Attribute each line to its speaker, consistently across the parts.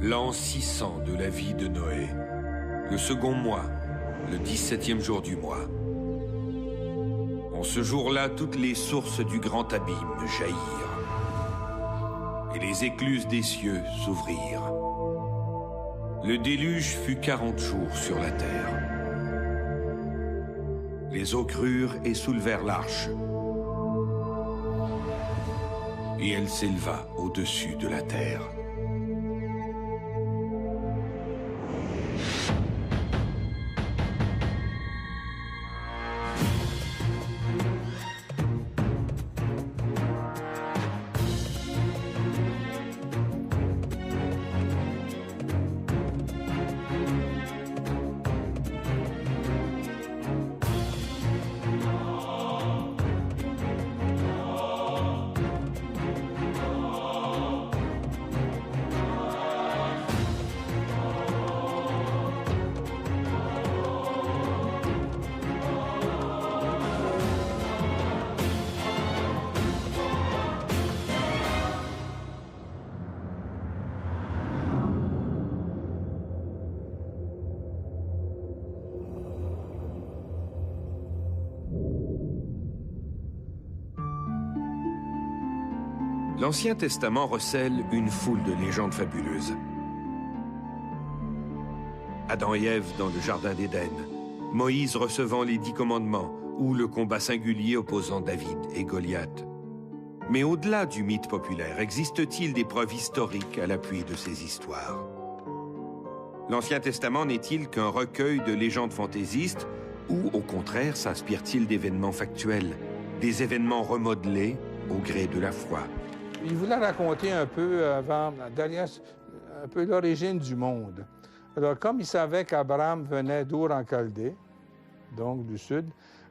Speaker 1: L'an 600 de la vie de Noé. Le second mois, le 17e jour du mois. En ce jour-là, toutes les sources du grand abîme jaillirent, et les écluses des cieux s'ouvrirent. Le déluge fut 40 jours sur la terre. Les eaux crurent et soulevèrent l'arche, et elle s'éleva au-dessus de la terre. L'Ancien Testament recèle une foule de légendes fabuleuses. Adam et Ève dans le Jardin d'Éden, Moïse recevant les 10 commandements, ou le combat singulier opposant David et Goliath. Mais au-delà du mythe populaire, existe-t-il des preuves historiques à l'appui de ces histoires? L'Ancien Testament n'est-il qu'un recueil de légendes fantaisistes, ou au contraire s'inspire-t-il d'événements factuels, des événements remodelés au gré de la foi?
Speaker 2: Il voulait raconter un peu derrière un peu l'origine du monde. Alors, comme ils savaient qu'Abraham venait d'Our en Chaldée, donc du sud,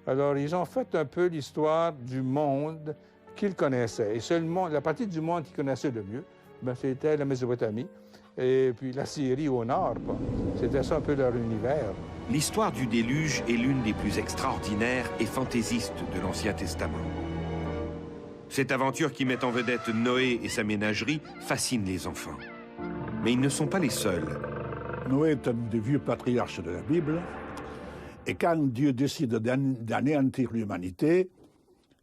Speaker 2: alors ils ont fait un peu l'histoire du monde qu'ils connaissaient. Et seulement la partie du monde qu'ils connaissaient le mieux, c'était la Mésopotamie et puis la Syrie au nord. C'était ça un peu leur univers.
Speaker 1: L'histoire du déluge est l'une des plus extraordinaires et fantaisistes de l'Ancien Testament. Cette aventure qui met en vedette Noé et sa ménagerie fascine les enfants. Mais ils ne sont pas les seuls.
Speaker 3: Noé est un des vieux patriarches de la Bible. Et quand Dieu décide d'anéantir l'humanité,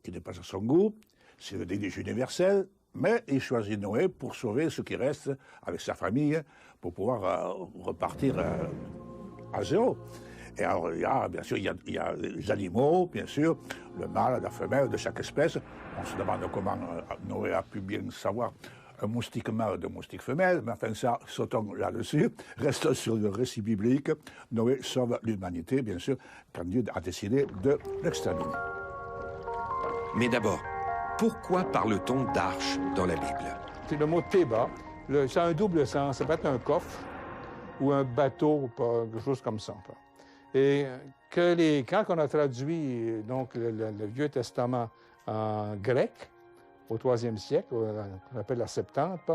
Speaker 3: qui n'est pas à son goût, c'est le déluge universel, mais il choisit Noé pour sauver ce qui reste avec sa famille, pour pouvoir repartir à zéro. Et alors, bien sûr, il y a les animaux, bien sûr, le mâle, la femelle de chaque espèce. On se demande comment Noé a pu bien savoir un moustique mâle de moustique femelle, mais enfin ça, sautons là-dessus. Restons sur le récit biblique. Noé sauve l'humanité, bien sûr, quand Dieu a décidé de l'exterminer.
Speaker 1: Mais d'abord, pourquoi parle-t-on d'arche dans la Bible?
Speaker 2: C'est le mot Théba. Ça a un double sens. Ça peut être un coffre ou un bateau, quelque chose comme ça. Et quand on a traduit donc, le Vieux Testament en grec, au IIIe siècle, qu'on appelle la Septante,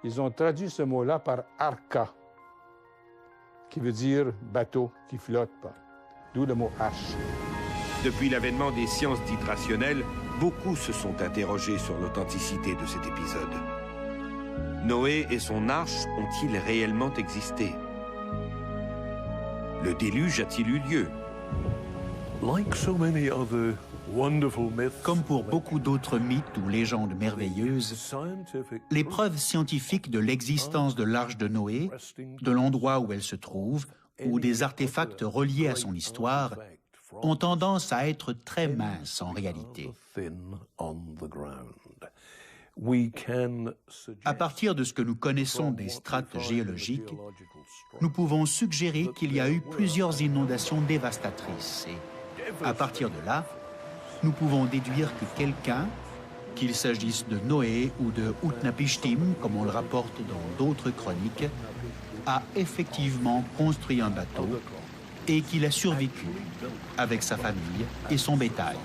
Speaker 2: ils ont traduit ce mot-là par arca, qui veut dire bateau qui flotte, d'où le mot arche.
Speaker 1: Depuis l'avènement des sciences dites rationnelles, beaucoup se sont interrogés sur l'authenticité de cet épisode. Noé et son arche ont-ils réellement existé? Le déluge a-t-il eu lieu?
Speaker 4: Comme pour beaucoup d'autres mythes ou légendes merveilleuses, les preuves scientifiques de l'existence de l'arche de Noé, de l'endroit où elle se trouve, ou des artefacts reliés à son histoire, ont tendance à être très minces en réalité. À partir de ce que nous connaissons des strates géologiques, nous pouvons suggérer qu'il y a eu plusieurs inondations dévastatrices et, à partir de là, nous pouvons déduire que quelqu'un, qu'il s'agisse de Noé ou de Utnapishtim, comme on le rapporte dans d'autres chroniques, a effectivement construit un bateau et qu'il a survécu avec sa famille et son bétail.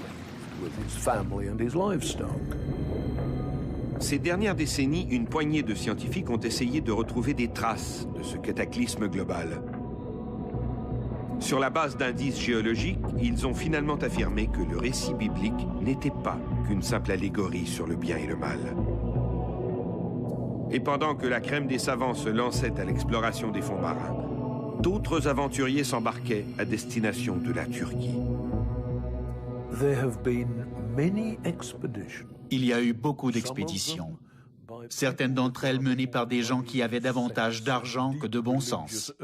Speaker 1: Ces dernières décennies, une poignée de scientifiques ont essayé de retrouver des traces de ce cataclysme global. Sur la base d'indices géologiques, ils ont finalement affirmé que le récit biblique n'était pas qu'une simple allégorie sur le bien et le mal. Et pendant que la crème des savants se lançait à l'exploration des fonds marins, d'autres aventuriers s'embarquaient à destination de la Turquie.
Speaker 4: Il y a eu beaucoup d'expéditions. Certaines d'entre elles menées par des gens qui avaient davantage d'argent que de bon sens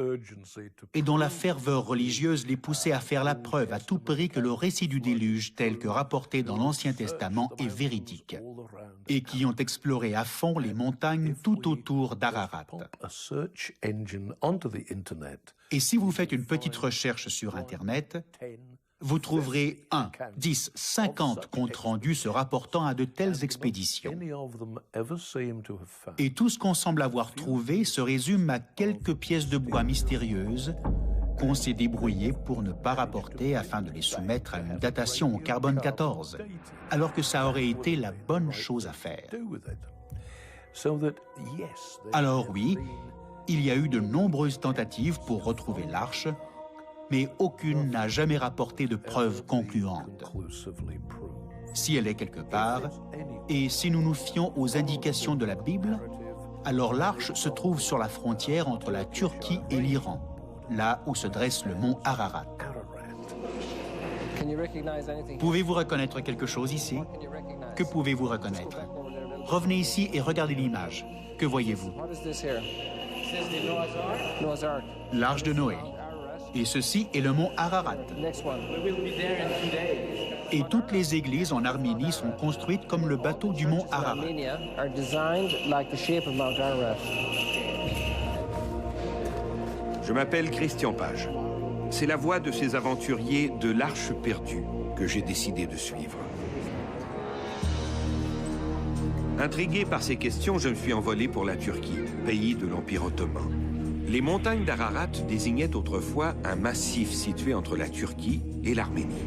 Speaker 4: et dont la ferveur religieuse les poussait à faire la preuve à tout prix que le récit du déluge tel que rapporté dans l'Ancien Testament est véridique et qui ont exploré à fond les montagnes tout autour d'Ararat. Et si vous faites une petite recherche sur Internet, vous trouverez 1, 10, 50 comptes rendus se rapportant à de telles expéditions. Et tout ce qu'on semble avoir trouvé se résume à quelques pièces de bois mystérieuses qu'on s'est débrouillé pour ne pas rapporter afin de les soumettre à une datation au carbone 14, alors que ça aurait été la bonne chose à faire. Alors oui, il y a eu de nombreuses tentatives pour retrouver l'arche, mais aucune n'a jamais rapporté de preuves concluantes. Si elle est quelque part, et si nous nous fions aux indications de la Bible, alors l'arche se trouve sur la frontière entre la Turquie et l'Iran, là où se dresse le mont Ararat. Pouvez-vous reconnaître quelque chose ici? Que pouvez-vous reconnaître? Revenez ici et regardez l'image. Que voyez-vous? L'arche de Noé. Et ceci est le mont Ararat. Et toutes les églises en Arménie sont construites comme le bateau du mont Ararat.
Speaker 1: Je m'appelle Christian Page. C'est la voie de ces aventuriers de l'Arche perdue que j'ai décidé de suivre. Intrigué par ces questions, je me suis envolé pour la Turquie, pays de l'Empire ottoman. Les montagnes d'Ararat désignaient autrefois un massif situé entre la Turquie et l'Arménie.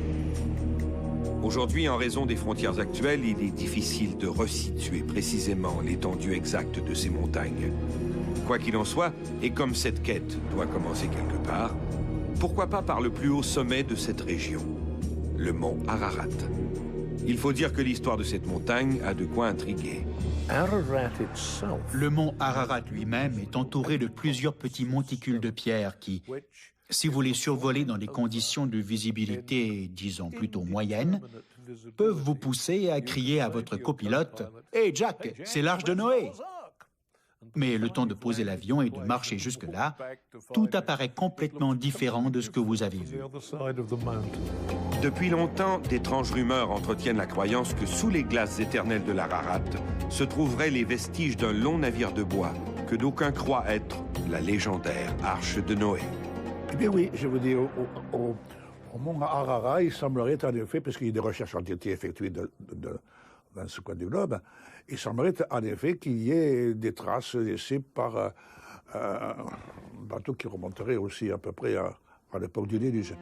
Speaker 1: Aujourd'hui, en raison des frontières actuelles, il est difficile de resituer précisément l'étendue exacte de ces montagnes. Quoi qu'il en soit, et comme cette quête doit commencer quelque part, pourquoi pas par le plus haut sommet de cette région, le mont Ararat. Il faut dire que l'histoire de cette montagne a de quoi intriguer.
Speaker 4: Le mont Ararat lui-même est entouré de plusieurs petits monticules de pierre qui, si vous les survolez dans des conditions de visibilité, disons plutôt moyennes, peuvent vous pousser à crier à votre copilote « Hey Jack, c'est l'arche de Noé !» Mais le temps de poser l'avion et de marcher jusque-là, tout apparaît complètement différent de ce que vous avez vu.
Speaker 1: Depuis longtemps, d'étranges rumeurs entretiennent la croyance que sous les glaces éternelles de l'Ararat se trouveraient les vestiges d'un long navire de bois que d'aucuns croient être la légendaire Arche de Noé.
Speaker 3: Eh bien oui, je vous dis, au mont Ararat, il semblerait en effet, parce qu'il y a des recherches ont été effectuées dans ce coin du globe, il semblerait en effet qu'il y ait des traces laissées par un bateau qui remonterait aussi à peu près à l'époque du déluge.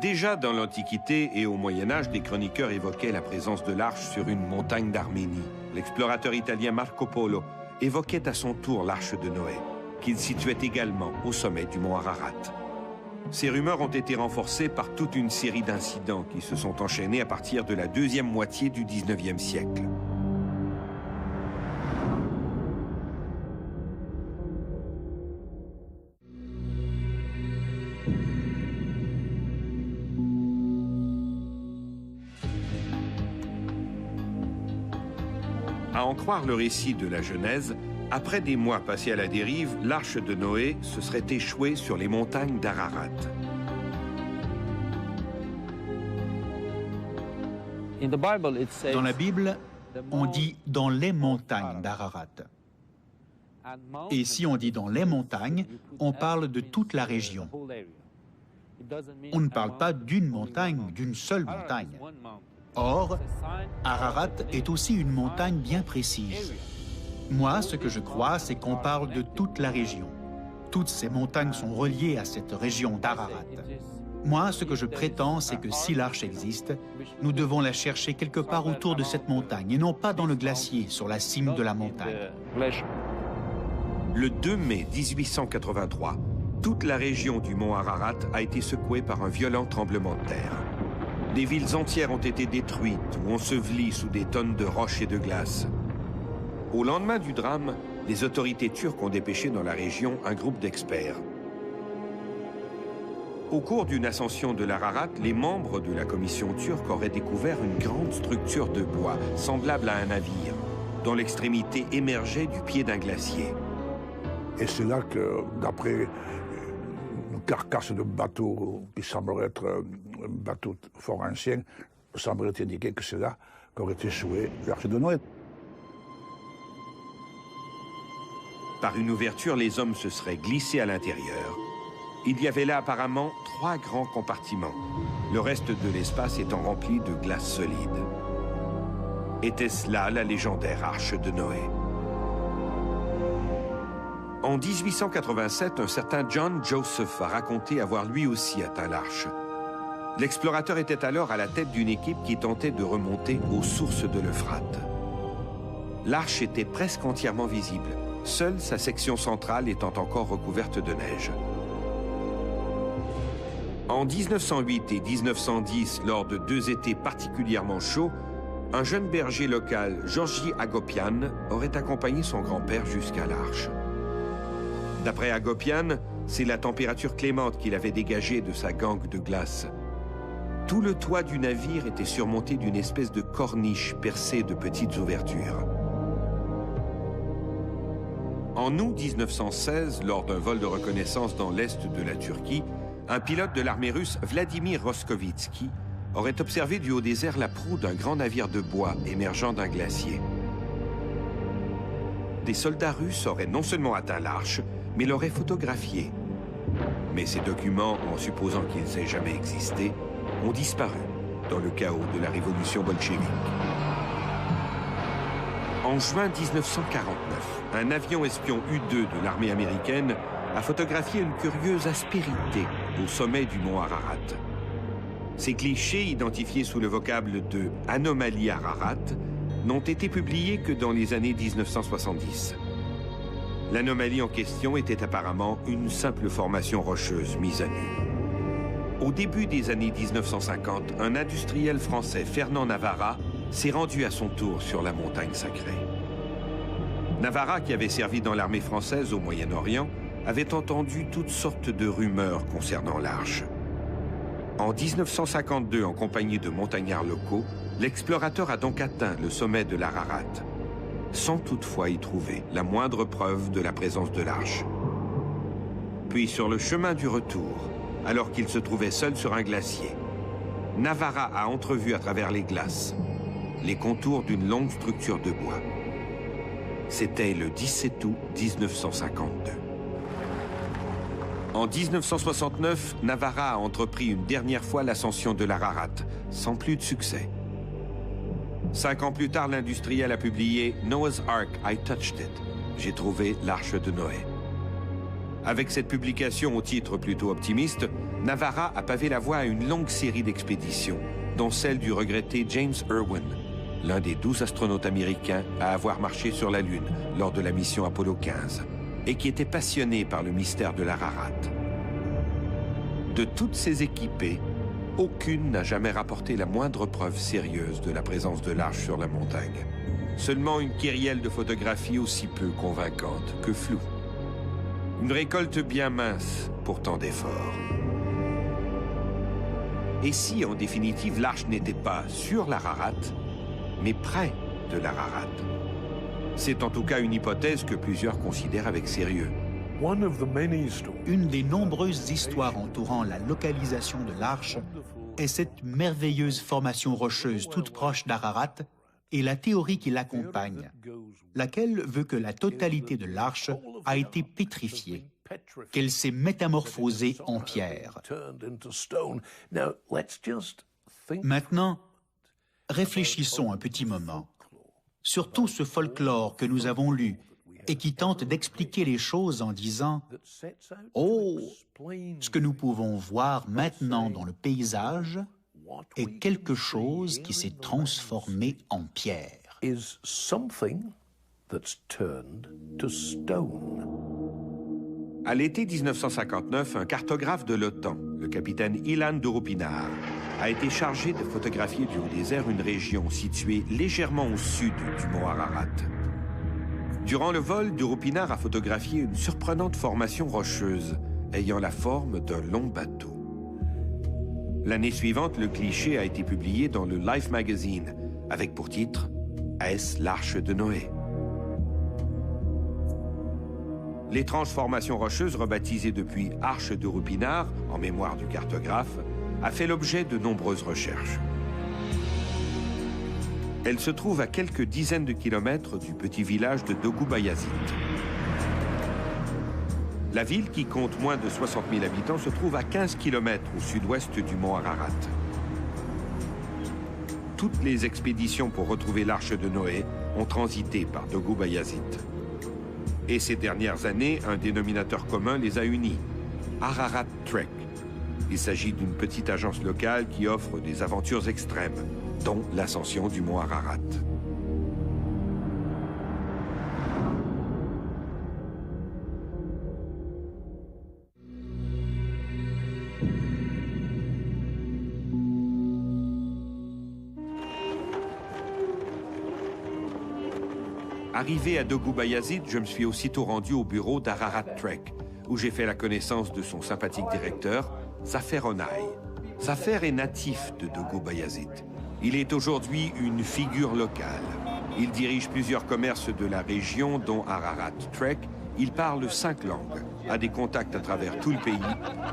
Speaker 1: Déjà dans l'Antiquité et au Moyen-Âge, des chroniqueurs évoquaient la présence de l'arche sur une montagne d'Arménie. L'explorateur italien Marco Polo évoquait à son tour l'arche de Noé, qu'il situait également au sommet du mont Ararat. Ces rumeurs ont été renforcées par toute une série d'incidents qui se sont enchaînés à partir de la deuxième moitié du XIXe siècle. À en croire le récit de la Genèse, après des mois passés à la dérive, l'arche de Noé se serait échouée sur les montagnes d'Ararat.
Speaker 4: Dans la Bible, on dit « dans les montagnes d'Ararat ». Et si on dit « dans les montagnes », on parle de toute la région. On ne parle pas d'une montagne, d'une seule montagne. Or, Ararat est aussi une montagne bien précise. Moi, ce que je crois, c'est qu'on parle de toute la région. Toutes ces montagnes sont reliées à cette région d'Ararat. Moi, ce que je prétends, c'est que si l'arche existe, nous devons la chercher quelque part autour de cette montagne, et non pas dans le glacier, sur la cime de la montagne.
Speaker 1: Le 2 mai 1883, toute la région du mont Ararat a été secouée par un violent tremblement de terre. Des villes entières ont été détruites ou ensevelies sous des tonnes de roches et de glace. Au lendemain du drame, les autorités turques ont dépêché dans la région un groupe d'experts. Au cours d'une ascension de l'Ararat, les membres de la commission turque auraient découvert une grande structure de bois, semblable à un navire, dont l'extrémité émergeait du pied d'un glacier.
Speaker 3: Et c'est là que, d'après une carcasse de bateau qui semblerait être un bateau fort ancien, semblerait indiquer que c'est là qu'aurait échoué l'arche de Noé.
Speaker 1: Par une ouverture, les hommes se seraient glissés à l'intérieur. Il y avait là apparemment 3 grands compartiments, le reste de l'espace étant rempli de glace solide. Était-ce là la légendaire arche de Noé? En 1887, un certain John Joseph a raconté avoir lui aussi atteint l'arche. L'explorateur était alors à la tête d'une équipe qui tentait de remonter aux sources de l'Euphrate. L'arche était presque entièrement visible, seule sa section centrale étant encore recouverte de neige. En 1908 et 1910, lors de 2 étés particulièrement chauds, un jeune berger local, Georgi Agopian, aurait accompagné son grand-père jusqu'à l'arche. D'après Agopian, c'est la température clémente qu'il avait dégagée de sa gangue de glace. Tout le toit du navire était surmonté d'une espèce de corniche percée de petites ouvertures. En août 1916, lors d'un vol de reconnaissance dans l'est de la Turquie, un pilote de l'armée russe, Vladimir Roskovitsky, aurait observé du haut des airs la proue d'un grand navire de bois émergeant d'un glacier. Des soldats russes auraient non seulement atteint l'arche, mais l'auraient photographiée. Mais ces documents, en supposant qu'ils aient jamais existé, ont disparu dans le chaos de la révolution bolchevique. En juin 1949, un avion espion U-2 de l'armée américaine a photographié une curieuse aspérité au sommet du mont Ararat. Ces clichés, identifiés sous le vocable de « anomalie Ararat », n'ont été publiés que dans les années 1970. L'anomalie en question était apparemment une simple formation rocheuse mise à nu. Au début des années 1950, un industriel français, Fernand Navarra, s'est rendu à son tour sur la montagne sacrée. Navarra, qui avait servi dans l'armée française au Moyen-Orient, avait entendu toutes sortes de rumeurs concernant l'arche. En 1952, en compagnie de montagnards locaux, l'explorateur a donc atteint le sommet de l'Ararat, sans toutefois y trouver la moindre preuve de la présence de l'arche. Puis, sur le chemin du retour, alors qu'il se trouvait seul sur un glacier, Navarra a entrevu à travers les glaces les contours d'une longue structure de bois. C'était le 17 août 1952. En 1969, Navarra a entrepris une dernière fois l'ascension de l'Ararat, sans plus de succès. 5 ans plus tard, l'industriel a publié « Noah's Ark, I Touched It ». J'ai trouvé l'arche de Noé. Avec cette publication au titre plutôt optimiste, Navarra a pavé la voie à une longue série d'expéditions, dont celle du regretté James Irwin, l'un des 12 astronautes américains à avoir marché sur la Lune lors de la mission Apollo 15, et qui était passionné par le mystère de l'Ararat. De toutes ces équipées, aucune n'a jamais rapporté la moindre preuve sérieuse de la présence de l'arche sur la montagne. Seulement une kyrielle de photographies aussi peu convaincantes que floues. Une récolte bien mince pour tant d'efforts. Et si, en définitive, l'arche n'était pas sur l'Ararat, mais près de l'Ararat? C'est en tout cas une hypothèse que plusieurs considèrent avec sérieux.
Speaker 4: Une des nombreuses histoires entourant la localisation de l'arche est cette merveilleuse formation rocheuse toute proche d'Ararat et la théorie qui l'accompagne, laquelle veut que la totalité de l'arche a été pétrifiée, qu'elle s'est métamorphosée en pierre. Maintenant, réfléchissons un petit moment sur tout ce folklore que nous avons lu et qui tente d'expliquer les choses en disant « Oh, ce que nous pouvons voir maintenant dans le paysage est quelque chose qui s'est transformé en pierre. »
Speaker 1: À l'été 1959, un cartographe de l'OTAN, le capitaine Ilan Doropinar, a été chargé de photographier du haut des airs une région située légèrement au sud du mont Ararat. Durant le vol, de Rupinar a photographié une surprenante formation rocheuse, ayant la forme d'un long bateau. L'année suivante, le cliché a été publié dans le Life magazine, avec pour titre « Est-ce l'Arche de Noé ?» L'étrange formation rocheuse, rebaptisée depuis Arche de Rupinar, en mémoire du cartographe, a fait l'objet de nombreuses recherches. Elle se trouve à quelques dizaines de kilomètres du petit village de Dogu Bayazit. La ville, qui compte moins de 60 000 habitants, se trouve à 15 kilomètres au sud-ouest du mont Ararat. Toutes les expéditions pour retrouver l'Arche de Noé ont transité par Dogu Bayazit. Et ces dernières années, un dénominateur commun les a unis, Ararat Trek. Il s'agit d'une petite agence locale qui offre des aventures extrêmes, dont l'ascension du mont Ararat. Arrivé à Dogu Bayazit, je me suis aussitôt rendu au bureau d'Ararat Trek, où j'ai fait la connaissance de son sympathique directeur, Zafer Onay. Zafer est natif de Dogu Bayazit. Il est aujourd'hui une figure locale. Il dirige plusieurs commerces de la région, dont Ararat Trek. Il parle 5 langues, a des contacts à travers tout le pays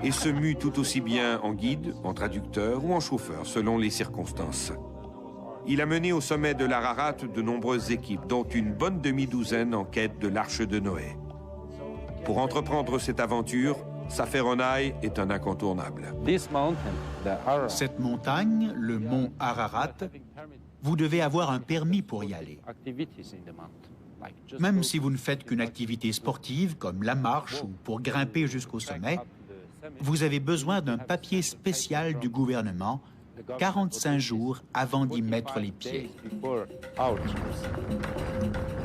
Speaker 1: et se mue tout aussi bien en guide, en traducteur ou en chauffeur, selon les circonstances. Il a mené au sommet de l'Ararat de nombreuses équipes, dont une bonne demi-douzaine en quête de l'Arche de Noé. Pour entreprendre cette aventure, Zafer Onay est un incontournable.
Speaker 4: Cette montagne, le mont Ararat, vous devez avoir un permis pour y aller. Même si vous ne faites qu'une activité sportive comme la marche ou pour grimper jusqu'au sommet, vous avez besoin d'un papier spécial du gouvernement 45 jours avant d'y mettre les pieds.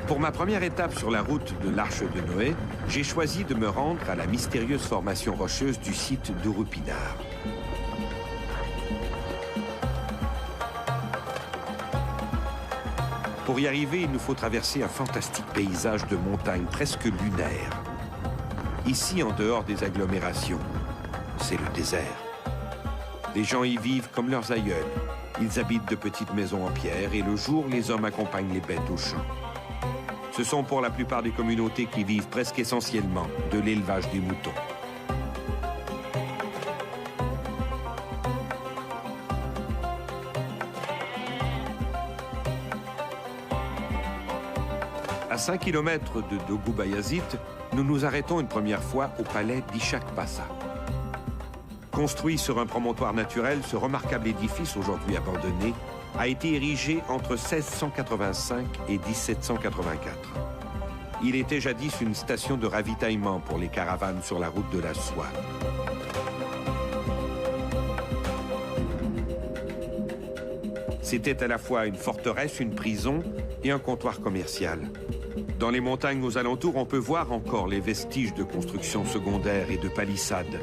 Speaker 1: Pour ma première étape sur la route de l'Arche de Noé, j'ai choisi de me rendre à la mystérieuse formation rocheuse du site de Rupinar. Pour y arriver, il nous faut traverser un fantastique paysage de montagnes presque lunaires. Ici, en dehors des agglomérations, c'est le désert. Les gens y vivent comme leurs aïeuls. Ils habitent de petites maisons en pierre et le jour, les hommes accompagnent les bêtes aux champs. Ce sont pour la plupart des communautés qui vivent presque essentiellement de l'élevage des moutons. À 5 km de Dogu Bayazit, nous nous arrêtons une première fois au palais d'Ishak Bassa. Construit sur un promontoire naturel, ce remarquable édifice, aujourd'hui abandonné, a été érigé entre 1685 et 1784. Il était jadis une station de ravitaillement pour les caravanes sur la route de la soie. C'était à la fois une forteresse, une prison et un comptoir commercial. Dans les montagnes aux alentours, on peut voir encore les vestiges de constructions secondaires et de palissades.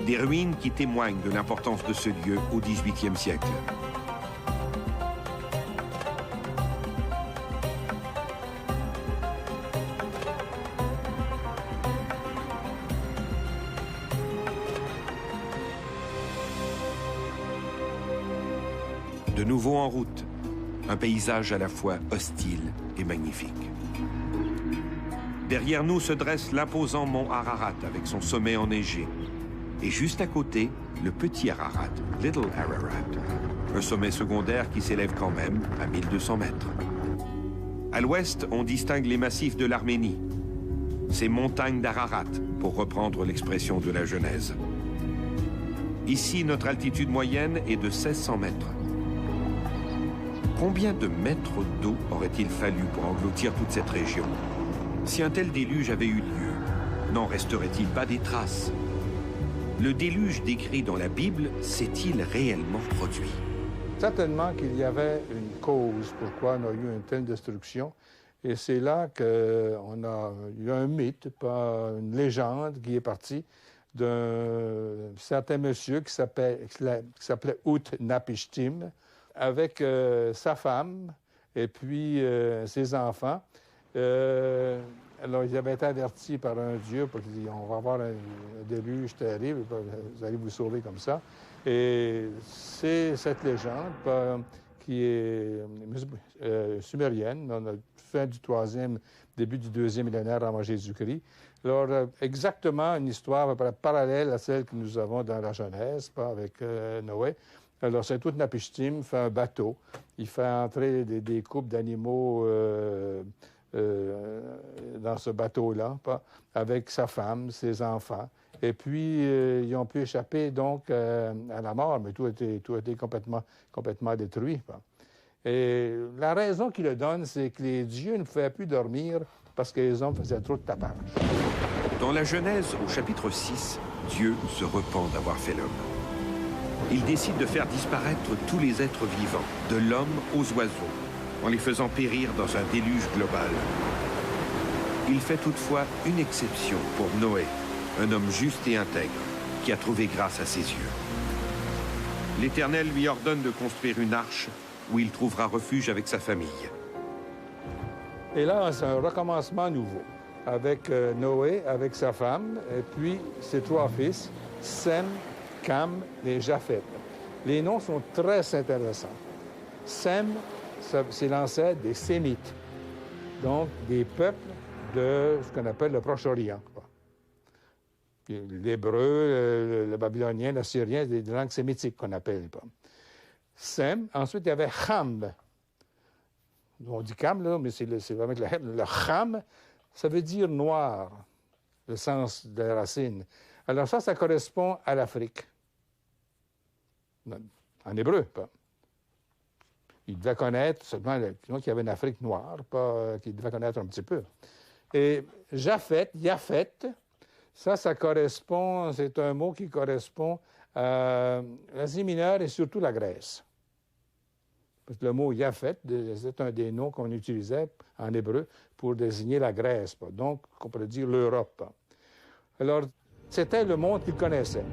Speaker 1: Des ruines qui témoignent de l'importance de ce lieu au XVIIIe siècle. De nouveau en route, un paysage à la fois hostile et magnifique. Derrière nous se dresse l'imposant mont Ararat avec son sommet enneigé. Et juste à côté, le petit Ararat, Little Ararat, un sommet secondaire qui s'élève quand même à 1200 mètres. À l'ouest, on distingue les massifs de l'Arménie, ces montagnes d'Ararat, pour reprendre l'expression de la Genèse. Ici, notre altitude moyenne est de 1600 mètres. Combien de mètres d'eau aurait-il fallu pour engloutir toute cette région? Si un tel déluge avait eu lieu, n'en resterait-il pas des traces? Le déluge décrit dans la Bible s'est-il réellement produit?
Speaker 2: Certainement qu'il y avait une cause pourquoi on a eu une telle destruction. Et c'est là qu'il y a un mythe, pas une légende qui est partie d'un certain monsieur qui s'appelait Ut-Napishtim, avec sa femme et puis ses enfants. Alors, ils avaient été avertis par un Dieu pour qu'ils disent, on va avoir un déluge terrible, vous allez vous sauver comme ça. Et c'est cette légende qui est sumérienne, dans la fin du 3e, début du 2e millénaire avant Jésus-Christ. Alors, exactement une histoire parallèle à celle que nous avons dans la Genèse, avec Noé. Alors, c'est tout Napishtim fait un bateau. Il fait entrer des couples d'animaux dans ce bateau-là, avec sa femme, ses enfants. Et puis, ils ont pu échapper, donc, à la mort, mais tout a été complètement détruit. Et la raison qu'il le donne, c'est que les dieux ne pouvaient plus dormir parce que les hommes faisaient trop de tapage.
Speaker 1: Dans la Genèse, au chapitre 6, Dieu se repent d'avoir fait l'homme. Il décide de faire disparaître tous les êtres vivants, de l'homme aux oiseaux, en les faisant périr dans un déluge global. Il fait toutefois une exception pour Noé, un homme juste et intègre, qui a trouvé grâce à ses yeux. L'Éternel lui ordonne de construire une arche où il trouvera refuge avec sa famille.
Speaker 2: Et là, c'est un recommencement nouveau, avec Noé, avec sa femme, et puis ses 3 fils, Sem, Cam et Japhet. Les noms sont très intéressants. Sem, c'est l'ancêtre des Sémites, donc des peuples de ce qu'on appelle le Proche-Orient. L'hébreu, le babylonien, l'assyrien, des langues sémitiques qu'on appelle. Sem. Ensuite, il y avait Cham. On dit Cam, là, mais c'est vraiment le Cham, ça veut dire noir, le sens de la racine. Alors ça correspond à l'Afrique. En hébreu, pas. Il devait connaître seulement qu'il y avait une Afrique noire, pas qu'il devait connaître un petit peu. Et Japhet, ça correspond, c'est un mot qui correspond à l'Asie mineure et surtout la Grèce. Parce que le mot Japhet, c'est un des noms qu'on utilisait en hébreu pour désigner la Grèce, donc on pourrait dire l'Europe. Alors, c'était le monde qu'il connaissait.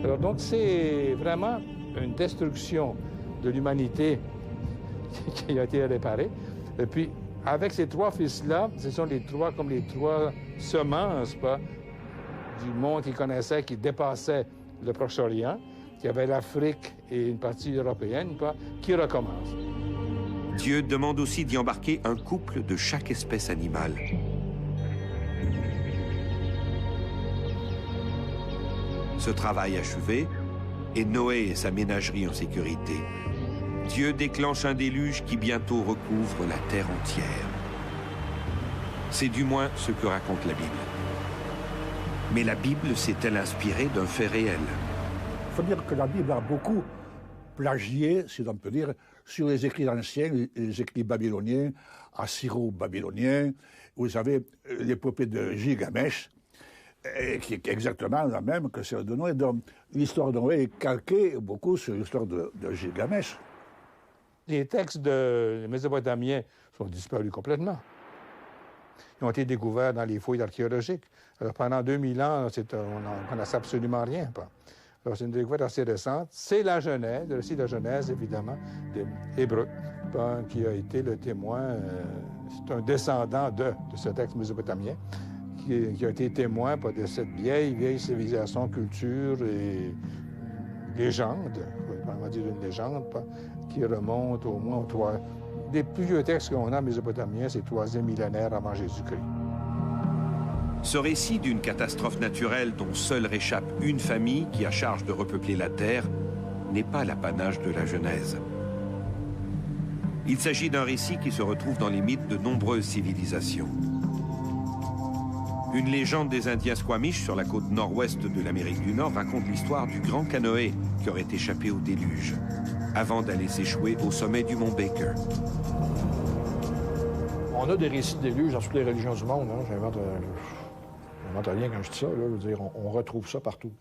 Speaker 2: Alors, donc, c'est vraiment une destruction de l'humanité qui a été réparée. Et puis, avec ces 3 fils-là, ce sont les 3 semences du monde qu'il connaissait, qui dépassait le Proche-Orient, qui avait l'Afrique et une partie européenne, qui recommence.
Speaker 1: Dieu demande aussi d'y embarquer un couple de chaque espèce animale. Ce travail achevé, et Noé et sa ménagerie en sécurité, Dieu déclenche un déluge qui bientôt recouvre la terre entière. C'est du moins ce que raconte la Bible. Mais la Bible s'est-elle inspirée d'un fait réel?
Speaker 3: Il faut dire que la Bible a beaucoup plagié, si l'on peut dire, sur les écrits anciens, les écrits babyloniens, assyro-babyloniens. Vous savez, l'épopée de Gilgamesh, qui est exactement la même que celle de Noé. Donc, l'histoire de Noé est calquée beaucoup sur l'histoire de Gilgamesh.
Speaker 2: Les textes des Mésopotamiens sont disparus complètement. Ils ont été découverts dans les fouilles archéologiques. Alors, pendant 2000 ans, on n'en sait absolument rien. Alors, c'est une découverte assez récente. C'est la Genèse, le récit de la Genèse, évidemment, des Hébreux, qui a été le témoin. C'est un descendant de ce texte mésopotamien, qui a été témoin de cette vieille civilisation, culture et légende, on va dire une légende, qui remonte au moins aux des plus vieux textes qu'on a en mésopotamien, c'est le 3e millénaire avant Jésus-Christ.
Speaker 1: Ce récit d'une catastrophe naturelle dont seule réchappe une famille qui a charge de repeupler la terre n'est pas l'apanage de la Genèse. Il s'agit d'un récit qui se retrouve dans les mythes de nombreuses civilisations. Une légende des Indiens Squamish sur la côte nord-ouest de l'Amérique du Nord raconte l'histoire du grand canoë qui aurait échappé au déluge, avant d'aller s'échouer au sommet du mont Baker.
Speaker 5: On a des récits de déluge dans toutes les religions du monde. Hein. J'invente rien quand je dis ça. Là. Je veux dire, on retrouve ça partout.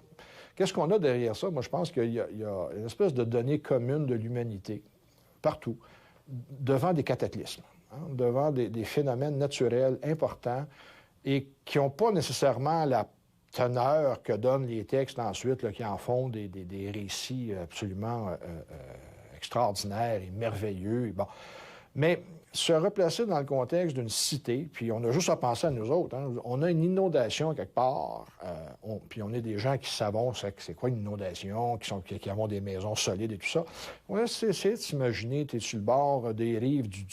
Speaker 5: Qu'est-ce qu'on a derrière ça? Moi, je pense qu'il y a une espèce de donnée commune de l'humanité, partout, devant des cataclysmes, devant des phénomènes naturels importants et qui n'ont pas nécessairement la teneur que donnent les textes ensuite, là, qui en font des récits absolument extraordinaires et merveilleux. Bon. Mais se replacer dans le contexte d'une cité, puis on a juste à penser à nous autres. Hein. On a une inondation quelque part, puis on est des gens qui savons c'est quoi une inondation, qui avons des maisons solides et tout ça. On va essayer de s'imaginer, tu es sur le bord des rives du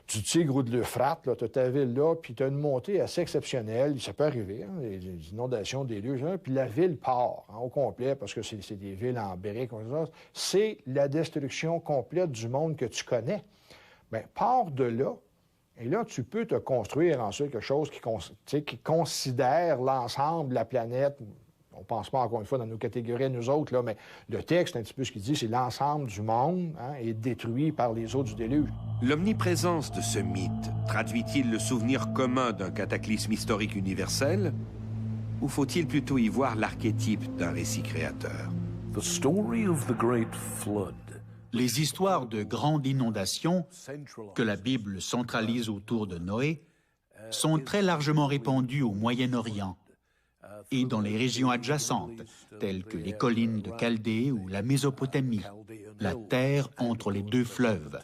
Speaker 5: Tigre ou de l'Euphrate, tu as ta ville là, puis tu as une montée assez exceptionnelle, ça peut arriver, hein, des inondations, des lieux, puis la ville part au complet, parce que c'est des villes en briques, c'est la destruction complète du monde que tu connais. Bien, pars de là, et là, tu peux te construire ensuite quelque chose qui considère l'ensemble de la planète. On ne pense pas, encore une fois, dans nos catégories, nous autres, là, mais le texte, un petit peu ce qu'il dit, c'est l'ensemble du monde est détruit par les eaux du déluge.
Speaker 1: L'omniprésence de ce mythe traduit-il le souvenir commun d'un cataclysme historique universel, ou faut-il plutôt y voir l'archétype d'un récit créateur?
Speaker 4: Les histoires de grandes inondations, que la Bible centralise autour de Noé, sont très largement répandues au Moyen-Orient et dans les régions adjacentes, telles que les collines de Chaldée ou la Mésopotamie, la terre entre les deux fleuves.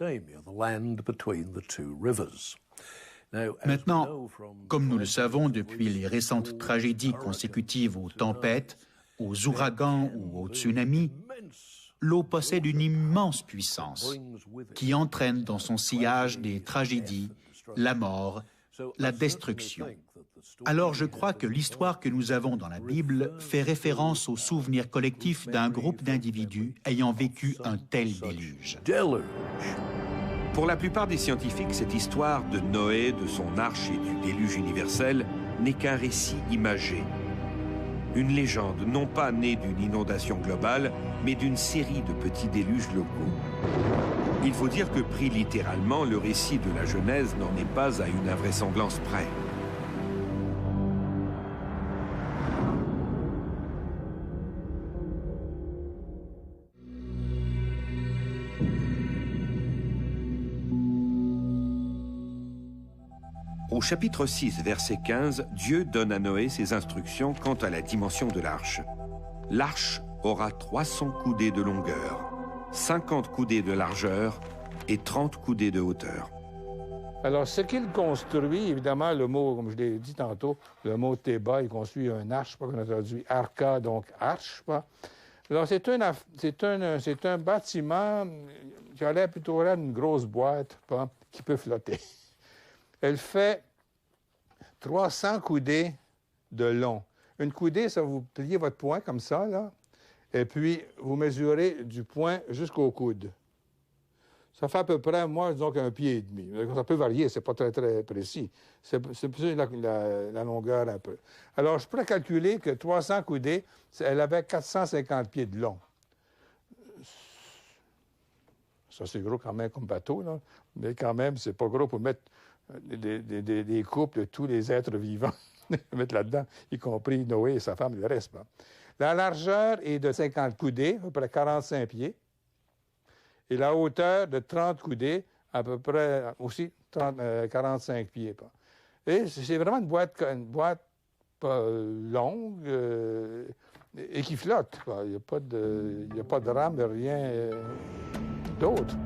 Speaker 4: Maintenant, comme nous le savons depuis les récentes tragédies consécutives aux tempêtes, aux ouragans ou aux tsunamis, l'eau possède une immense puissance qui entraîne dans son sillage des tragédies, la mort, la destruction. Alors je crois que l'histoire que nous avons dans la Bible fait référence au souvenir collectif d'un groupe d'individus ayant vécu un tel déluge.
Speaker 1: Pour la plupart des scientifiques, cette histoire de Noé, de son arche et du déluge universel n'est qu'un récit imagé. Une légende non pas née d'une inondation globale, mais d'une série de petits déluges locaux. Il faut dire que, pris littéralement, le récit de la Genèse n'en est pas à une invraisemblance près. Au chapitre 6, verset 15, Dieu donne à Noé ses instructions quant à la dimension de l'arche. L'arche aura 300 coudées de longueur, 50 coudées de largeur et 30 coudées de hauteur.
Speaker 2: Alors, ce qu'il construit, évidemment, le mot, comme je l'ai dit tantôt, le mot Théba, il construit un arche, pas qu'on a traduit arca, donc arche, pas. Alors, c'est un bâtiment qui a l'air plutôt là d'une grosse boîte, pas, qui peut flotter. Elle fait 300 coudées de long. Une coudée, ça vous pliez votre poing comme ça, là, et puis vous mesurez du poing jusqu'au coude. Ça fait à peu près, moi, disons qu'un pied et demi. Ça peut varier, c'est pas très, très précis. C'est plus la longueur un peu. Alors, je pourrais calculer que 300 coudées, elle avait 450 pieds de long. Ça, c'est gros quand même comme bateau, là. Mais quand même, c'est pas gros pour mettre des couples de tous les êtres vivants, mettre là-dedans, y compris Noé et sa femme et le reste. Hein. La largeur est de 50 coudées, à peu près 45 pieds, et la hauteur de 30 coudées, à peu près aussi 45 pieds. Et c'est vraiment une boîte longue et qui flotte. Il n'y a pas de rame, rien d'autre.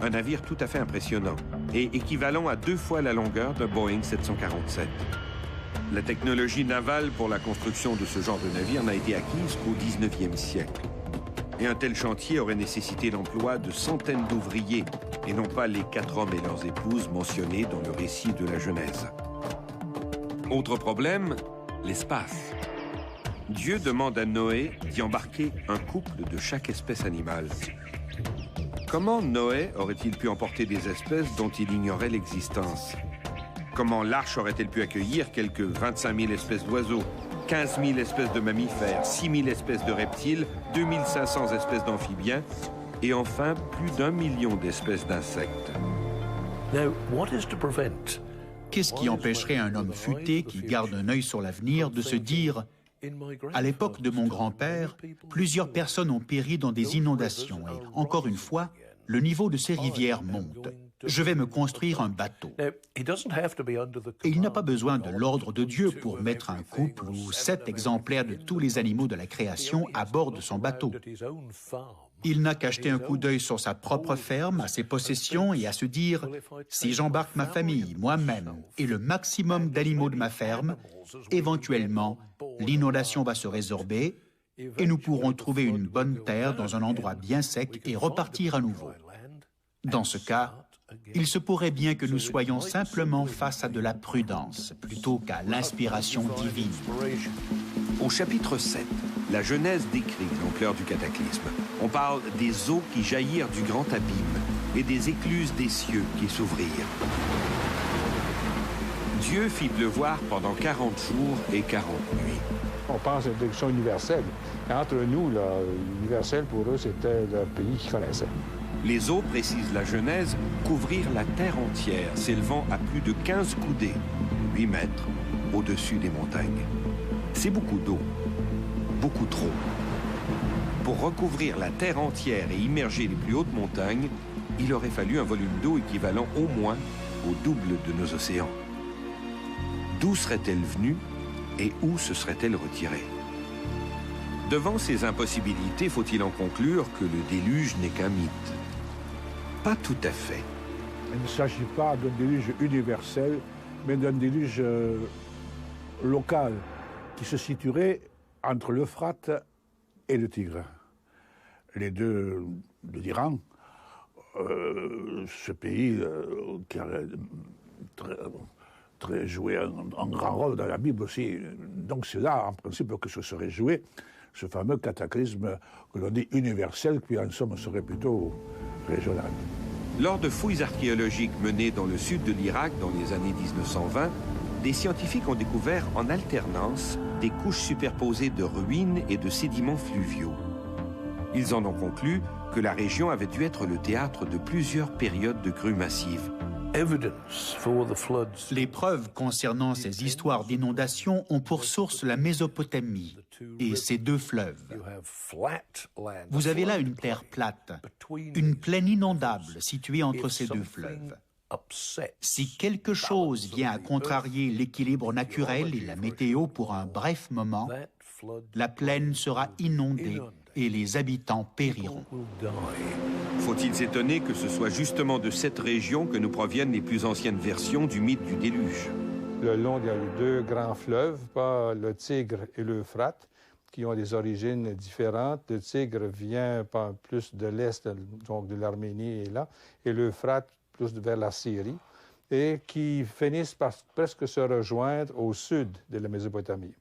Speaker 1: Un navire tout à fait impressionnant et équivalent à 2 fois la longueur d'un Boeing 747. La technologie navale pour la construction de ce genre de navire n'a été acquise qu'au 19e siècle. Et un tel chantier aurait nécessité l'emploi de centaines d'ouvriers, et non pas les 4 hommes et leurs épouses mentionnés dans le récit de la Genèse. Autre problème, l'espace. Dieu demande à Noé d'y embarquer un couple de chaque espèce animale. Comment Noé aurait-il pu emporter des espèces dont il ignorait l'existence? Comment l'arche aurait-elle pu accueillir quelques 25 000 espèces d'oiseaux, 15 000 espèces de mammifères, 6 000 espèces de reptiles, 2 500 espèces d'amphibiens et enfin plus d'1 million d'espèces d'insectes?
Speaker 4: Qu'est-ce qui empêcherait un homme futé qui garde un œil sur l'avenir de se dire « À l'époque de mon grand-père, plusieurs personnes ont péri dans des inondations et, encore une fois, le niveau de ces rivières monte. Je vais me construire un bateau. » Et il n'a pas besoin de l'ordre de Dieu pour mettre un couple ou 7 exemplaires de tous les animaux de la création à bord de son bateau. Il n'a qu'à jeter un coup d'œil sur sa propre ferme, à ses possessions et à se dire « Si j'embarque ma famille, moi-même et le maximum d'animaux de ma ferme, éventuellement, l'inondation va se résorber et nous pourrons trouver une bonne terre dans un endroit bien sec et repartir à nouveau. » Dans ce cas, il se pourrait bien que nous soyons simplement face à de la prudence plutôt qu'à l'inspiration divine.
Speaker 1: Au chapitre 7, la Genèse décrit l'ampleur du cataclysme. On parle des eaux qui jaillirent du grand abîme et des écluses des cieux qui s'ouvrirent. Dieu fit pleuvoir pendant 40 jours et 40 nuits.
Speaker 2: On pense à une bénédiction universelle. Entre nous, là, universel pour eux, c'était le pays qu'ils connaissaient.
Speaker 1: Les eaux, précise la Genèse, couvrirent la terre entière, s'élevant à plus de 15 coudées, 8 mètres, au-dessus des montagnes. C'est beaucoup d'eau, beaucoup trop. Pour recouvrir la terre entière et immerger les plus hautes montagnes, il aurait fallu un volume d'eau équivalent au moins au double de nos océans. D'où serait-elle venue et où se serait-elle retirée? Devant ces impossibilités, faut-il en conclure que le déluge n'est qu'un mythe? Pas tout à fait.
Speaker 3: Il ne s'agit pas d'un déluge universel, mais d'un déluge local qui se situerait entre l'Euphrate et le Tigre. Les deux de l'Iran, ce pays qui a très joué un grand rôle dans la Bible aussi. Donc c'est là, en principe, que se serait joué ce fameux cataclysme que l'on dit universel, qui en somme serait plutôt régional.
Speaker 1: Lors de fouilles archéologiques menées dans le sud de l'Irak dans les années 1920, des scientifiques ont découvert en alternance des couches superposées de ruines et de sédiments fluviaux. Ils en ont conclu que la région avait dû être le théâtre de plusieurs périodes de crues massives.
Speaker 4: Les preuves concernant ces histoires d'inondations ont pour source la Mésopotamie et ses deux fleuves. Vous avez là une terre plate, une plaine inondable située entre ces deux fleuves. Si quelque chose vient à contrarier l'équilibre naturel et la météo pour un bref moment, la plaine sera inondée et les habitants périront.
Speaker 1: Faut-il s'étonner que ce soit justement de cette région que nous proviennent les plus anciennes versions du mythe du déluge?
Speaker 2: Le long, il y a les deux grands fleuves, pas le Tigre et l'Euphrate, qui ont des origines différentes. Le Tigre vient pas plus de l'est, donc de l'Arménie et là, et l'Euphrate plus vers la Syrie, et qui finissent par presque se rejoindre au sud de la Mésopotamie.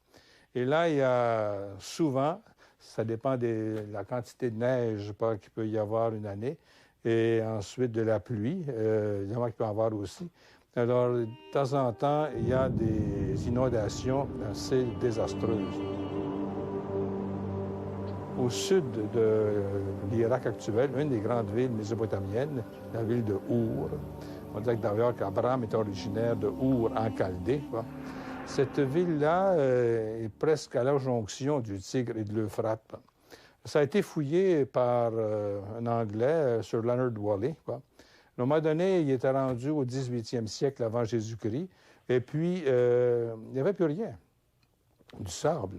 Speaker 2: Et là, il y a souvent, ça dépend de la quantité de neige qu'il peut y avoir une année, et ensuite de la pluie, il y en a qui peut y avoir aussi. Alors, de temps en temps, il y a des inondations assez désastreuses. Au sud de l'Irak actuel, une des grandes villes mésopotamiennes, la ville de Our. On dit d'ailleurs qu'Abraham est originaire de Our en Chaldée. Cette ville-là est presque à la jonction du Tigre et de l'Euphrate. Ça a été fouillé par un Anglais, Sir Leonard Whalley. À un moment donné, il était rendu au 18e siècle avant Jésus-Christ, et puis il n'y avait plus rien, du sable.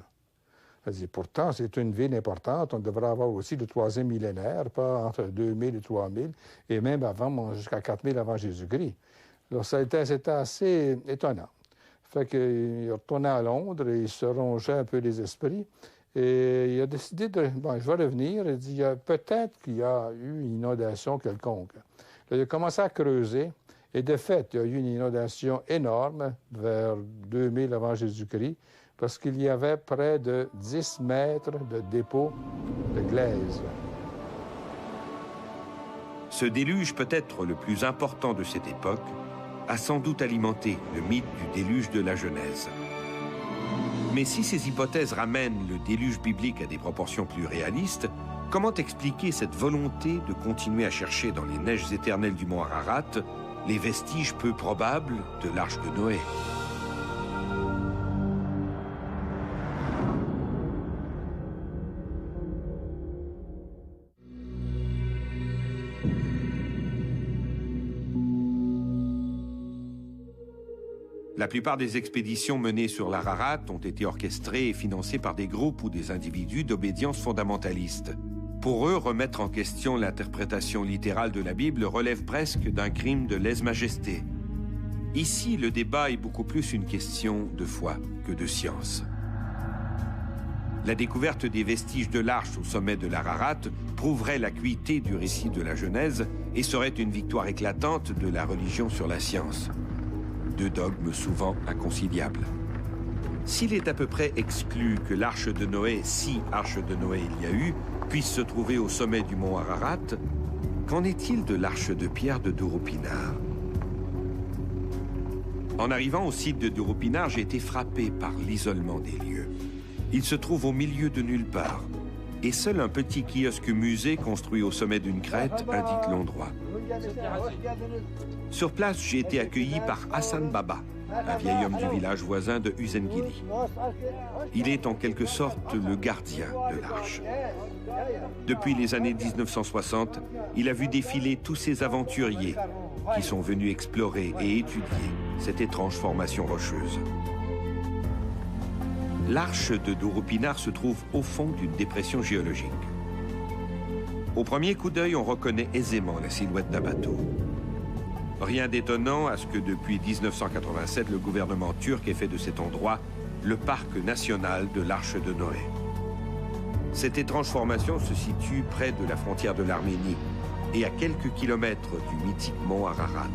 Speaker 2: Pourtant, c'est une ville importante. On devrait avoir aussi le 3e millénaire, pas entre 2000 et 3000, et même avant, jusqu'à 4000 avant Jésus-Christ. Alors, c'était assez étonnant. Fait qu'il est retourné à Londres et il se rongeait un peu les esprits. Et il a décidé de... Bon, je vais revenir. Il dit, peut-être qu'il y a eu une inondation quelconque. Là, il a commencé à creuser. Et de fait, il y a eu une inondation énorme vers 2000 avant Jésus-Christ, parce qu'il y avait près de 10 mètres de dépôt de glaise.
Speaker 1: Ce déluge, peut-être le plus important de cette époque, a sans doute alimenté le mythe du déluge de la Genèse. Mais si ces hypothèses ramènent le déluge biblique à des proportions plus réalistes, comment expliquer cette volonté de continuer à chercher dans les neiges éternelles du mont Ararat les vestiges peu probables de l'arche de Noé? La plupart des expéditions menées sur l'Ararat ont été orchestrées et financées par des groupes ou des individus d'obédience fondamentaliste. Pour eux, remettre en question l'interprétation littérale de la Bible relève presque d'un crime de lèse-majesté. Ici, le débat est beaucoup plus une question de foi que de science. La découverte des vestiges de l'arche au sommet de l'Ararat prouverait l'acuité du récit de la Genèse et serait une victoire éclatante de la religion sur la science. Deux dogmes souvent inconciliables. S'il est à peu près exclu que l'arche de Noé, si arche de Noé il y a eu, puisse se trouver au sommet du mont Ararat, qu'en est-il de l'arche de pierre de Durupinar? En arrivant au site de Durupinar, j'ai été frappé par l'isolement des lieux. Il se trouve au milieu de nulle part, et seul un petit kiosque musée construit au sommet d'une crête indique l'endroit. Sur place, j'ai été accueilli par Hassan Baba, un vieil homme du village voisin de Uzengili. Il est en quelque sorte le gardien de l'arche. Depuis les années 1960, il a vu défiler tous ces aventuriers qui sont venus explorer et étudier cette étrange formation rocheuse. L'arche de Durupinar se trouve au fond d'une dépression géologique. Au premier coup d'œil, on reconnaît aisément la silhouette d'un bateau. Rien d'étonnant à ce que depuis 1987, le gouvernement turc ait fait de cet endroit le parc national de l'Arche de Noé. Cette étrange formation se situe près de la frontière de l'Arménie et à quelques kilomètres du mythique mont Ararat.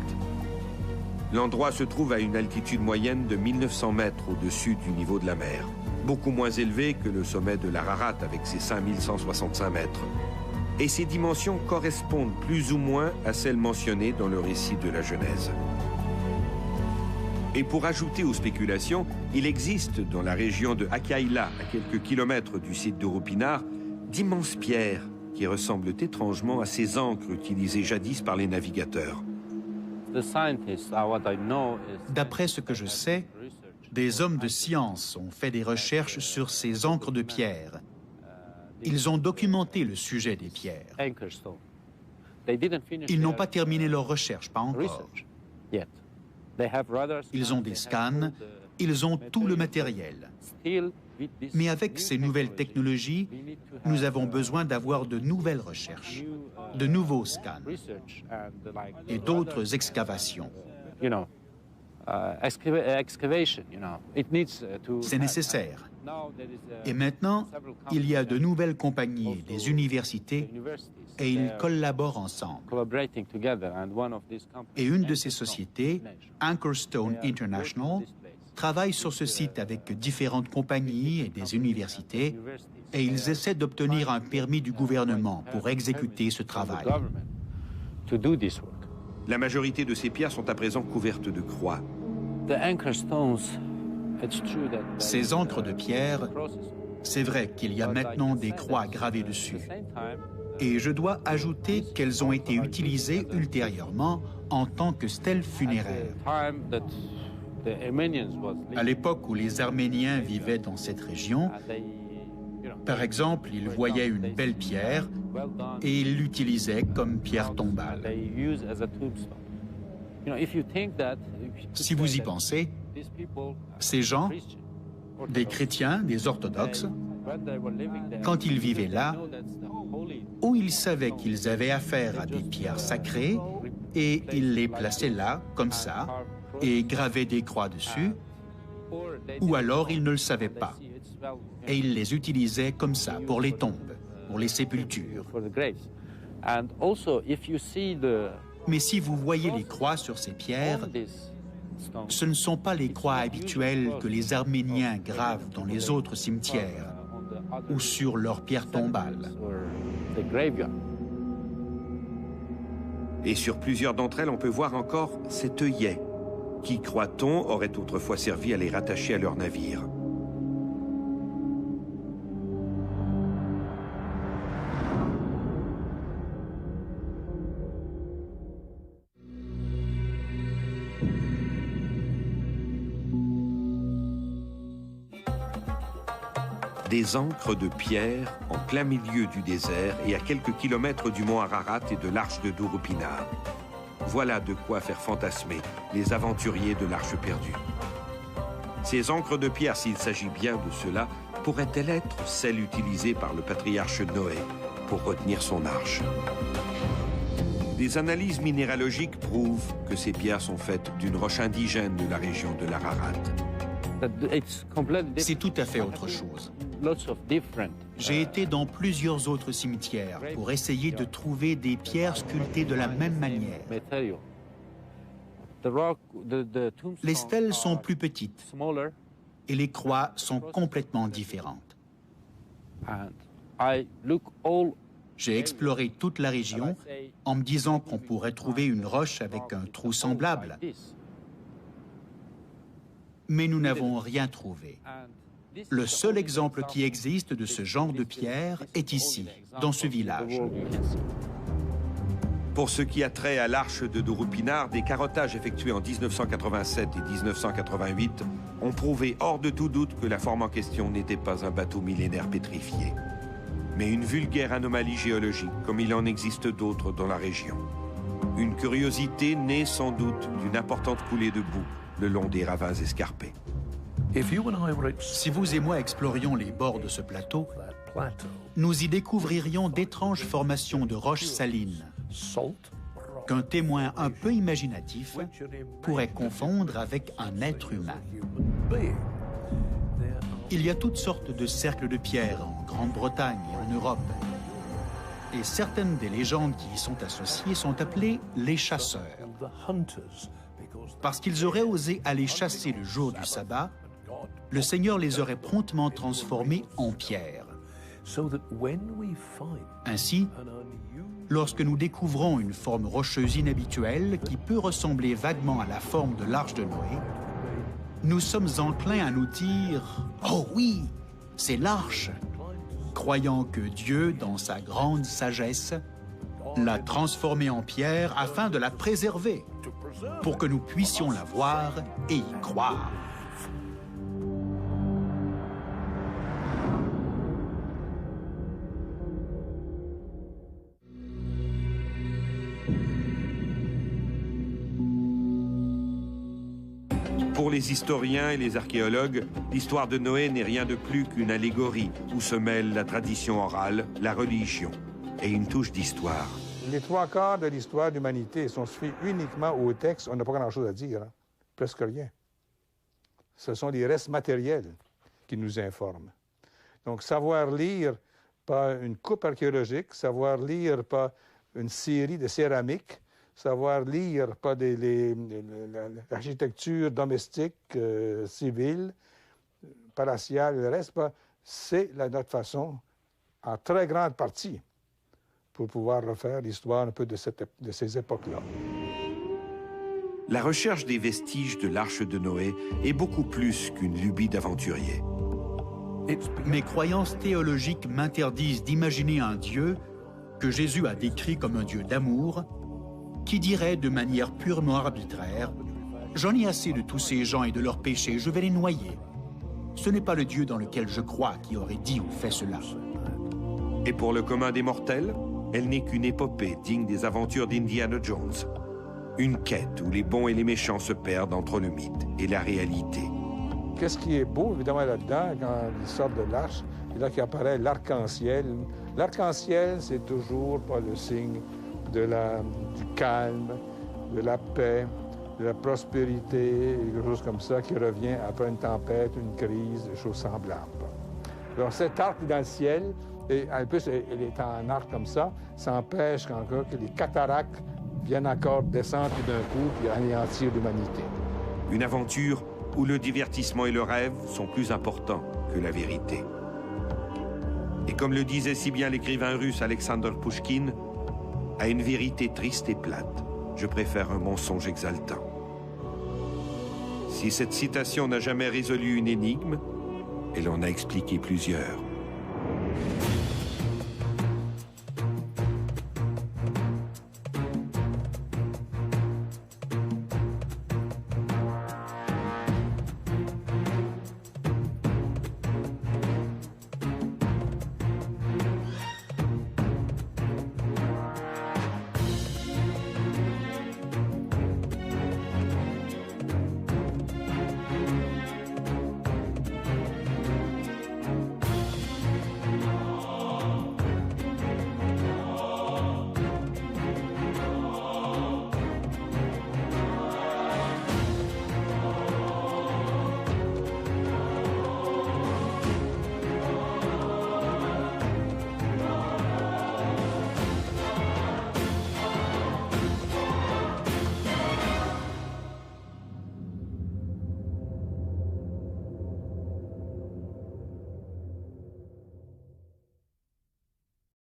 Speaker 1: L'endroit se trouve à une altitude moyenne de 1900 mètres au-dessus du niveau de la mer, beaucoup moins élevé que le sommet de l'Ararat avec ses 5165 mètres. Et ses dimensions correspondent plus ou moins à celles mentionnées dans le récit de la Genèse. Et pour ajouter aux spéculations, il existe dans la région de Akaïla, à quelques kilomètres du site de Durupinar, d'immenses pierres qui ressemblent étrangement à ces ancres utilisées jadis par les navigateurs.
Speaker 4: D'après ce que je sais, des hommes de science ont fait des recherches sur ces ancres de pierre. Ils ont documenté le sujet des pierres. Ils n'ont pas terminé leurs recherches, pas encore. Ils ont des scans, ils ont tout le matériel. Mais avec ces nouvelles technologies, nous avons besoin d'avoir de nouvelles recherches, de nouveaux scans et d'autres excavations. C'est nécessaire. Et maintenant, il y a de nouvelles compagnies et des universités et ils collaborent ensemble. Et une de ces sociétés, Anchorstone International, travaille sur ce site avec différentes compagnies et des universités et ils essaient d'obtenir un permis du gouvernement pour exécuter ce travail.
Speaker 1: La majorité de ces pierres sont à présent couvertes de croix.
Speaker 4: Ces ancres de pierre, c'est vrai qu'il y a maintenant des croix gravées dessus. Et je dois ajouter qu'elles ont été utilisées ultérieurement en tant que stèles funéraires. À l'époque où les Arméniens vivaient dans cette région, par exemple, ils voyaient une belle pierre et ils l'utilisaient comme pierre tombale. Si vous y pensez, ces gens, des chrétiens, des orthodoxes, quand ils vivaient là, ou ils savaient qu'ils avaient affaire à des pierres sacrées et ils les plaçaient là, comme ça, et gravaient des croix dessus, ou alors ils ne le savaient pas et ils les utilisaient comme ça pour les tombes, pour les sépultures. Mais si vous voyez les croix sur ces pierres, ce ne sont pas les croix habituelles que les Arméniens gravent dans les autres cimetières ou sur leurs pierres tombales.
Speaker 1: Et sur plusieurs d'entre elles, on peut voir encore cet œillet qui, croit-on, aurait autrefois servi à les rattacher à leur navire. Des ancres de pierre en plein milieu du désert et à quelques kilomètres du mont Ararat et de l'arche de Durupinar. Voilà de quoi faire fantasmer les aventuriers de l'Arche perdue. Ces ancres de pierre, s'il s'agit bien de cela, pourraient-elles être celles utilisées par le patriarche Noé pour retenir son arche. Des analyses minéralogiques prouvent que ces pierres sont faites d'une roche indigène de la région de l'Ararat.
Speaker 4: C'est tout à fait autre chose. J'ai été dans plusieurs autres cimetières pour essayer de trouver des pierres sculptées de la même manière. Les stèles sont plus petites et les croix sont complètement différentes. J'ai exploré toute la région en me disant qu'on pourrait trouver une roche avec un trou semblable. Mais nous n'avons rien trouvé. Le seul exemple qui existe de ce genre de pierre est ici, dans ce village.
Speaker 1: Pour ce qui a trait à l'arche de Dourupinard, des carottages effectués en 1987 et 1988 ont prouvé hors de tout doute que la forme en question n'était pas un bateau millénaire pétrifié, mais une vulgaire anomalie géologique, comme il en existe d'autres dans la région. Une curiosité née sans doute d'une importante coulée de boue le long des ravins escarpés.
Speaker 4: Si vous et moi explorions les bords de ce plateau, nous y découvririons d'étranges formations de roches salines qu'un témoin un peu imaginatif pourrait confondre avec un être humain. Il y a toutes sortes de cercles de pierre en Grande-Bretagne et en Europe. Et certaines des légendes qui y sont associées sont appelées les chasseurs. Parce qu'ils auraient osé aller chasser le jour du sabbat, le Seigneur les aurait promptement transformés en pierre. Ainsi, lorsque nous découvrons une forme rocheuse inhabituelle qui peut ressembler vaguement à la forme de l'arche de Noé, nous sommes enclins à nous dire « Oh oui, c'est l'arche !» croyant que Dieu, dans sa grande sagesse, l'a transformée en pierre afin de la préserver, pour que nous puissions la voir et y croire.
Speaker 1: Pour les historiens et les archéologues, l'histoire de Noé n'est rien de plus qu'une allégorie où se mêlent la tradition orale, la religion et une touche d'histoire.
Speaker 2: Les trois quarts de l'histoire de l'humanité, si on se fie uniquement au texte, on n'a pas grand-chose à dire, hein? Presque rien. Ce sont les restes matériels qui nous informent. Donc, savoir lire pas une coupe archéologique, savoir lire pas une série de céramiques, savoir lire pas l'architecture domestique, civile, palatiale, le reste, c'est notre façon, en très grande partie, pour pouvoir refaire l'histoire un peu de ces époques-là.
Speaker 1: La recherche des vestiges de l'arche de Noé est beaucoup plus qu'une lubie d'aventurier.
Speaker 4: Mes croyances théologiques m'interdisent d'imaginer un Dieu que Jésus a décrit comme un Dieu d'amour, qui dirait de manière purement arbitraire « J'en ai assez de tous ces gens et de leurs péchés, je vais les noyer ». Ce n'est pas le Dieu dans lequel je crois qui aurait dit ou fait cela.
Speaker 1: Et pour le commun des mortels, elle n'est qu'une épopée digne des aventures d'Indiana Jones. Une quête où les bons et les méchants se perdent entre le mythe et la réalité.
Speaker 2: Qu'est-ce qui est beau, évidemment, là-dedans, quand ils sortent de l'arche, et là qu'apparaît l'arc-en-ciel. L'arc-en-ciel, c'est toujours pas le signe du calme, de la paix, de la prospérité, quelque chose comme ça qui revient après une tempête, une crise, des choses semblables. Alors cet arc dans le ciel, et en plus, il est en arc comme ça empêche encore que les cataractes viennent encore descendre d'un coup puis anéantir l'humanité.
Speaker 1: Une aventure où le divertissement et le rêve sont plus importants que la vérité. Et comme le disait si bien l'écrivain russe Alexander Pouchkine, à une vérité triste et plate, je préfère un mensonge exaltant. Si cette citation n'a jamais résolu une énigme, elle en a expliqué plusieurs.